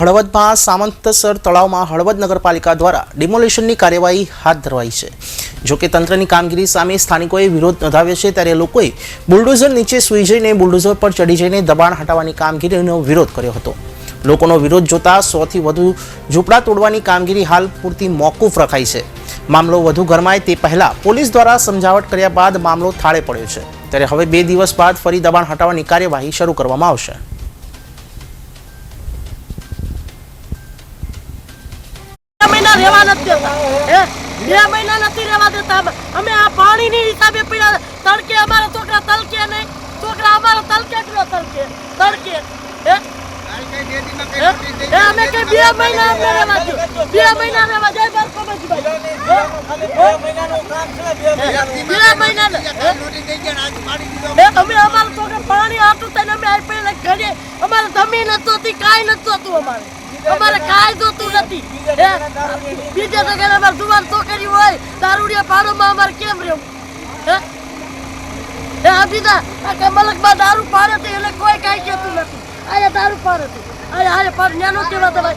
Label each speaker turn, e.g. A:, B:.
A: હળવદમાં સામંતસર તળાવમાં હળવદ નગરપાલિકા દ્વારા ડિમોલિશનની કાર્યવાહી હાથ ધરવાઈ છે। જોકે તંત્રની કામગીરી સામે સ્થાનિકોએ વિરોધ નોંધાવ્યો છે, ત્યારે લોકોએ બુલડોઝર નીચે સૂઈ જઈને બુલડોઝર પર ચડી જઈને દબાણ હટાવવાની કામગીરીનો વિરોધ કર્યો હતો। લોકોનો વિરોધ જોતા 100થી વધુ ઝૂંપડા તોડવાની કામગીરી હાલ પૂરતી મોકૂફ રખાઈ છે। મામલો વધુ ગરમાય તે પહેલા પોલીસ દ્વારા સમજાવટ કર્યા બાદ મામલો થાળે પડ્યો છે, ત્યારે હવે 2 દિવસ બાદ ફરી દબાણ હટાવવાની કાર્યવાહી શરૂ કરવામાં આવશે।
B: રેવા નથી દેતા, 2 મહિના નથી રેવા દેતા। અમે આ પાણીની હિસાબે પીડા તડકે અમારા છોકરા તલકે નહીં, છોકરા અમારા તલકે તડકે અમે કઈ 2 મહિના અમને રેવા દો, 2 મહિના રેવા જાય બરકો મજભાઈ 2 મહિના અમે અમારા છોકરા પાણી આટલું થઈને અમે આ પેલા ઘરે અમારે જમીન નહોતી, કાંઈ નહોતું અમારે કાંઈ જોતું નથી। બીજા જગ્યાએ અમારે દુવાર છોકરી હોય દારૂડિયા પાડોમાં અમારે કેમ રહેવું? બીજા મલકમાં દારૂ પાડે છે એટલે કોઈ કાંઈ કહેતું નથી। અહીંયા દારૂ પાડે છે, અહીંયા પાડ ન્યાનો કેવા દવા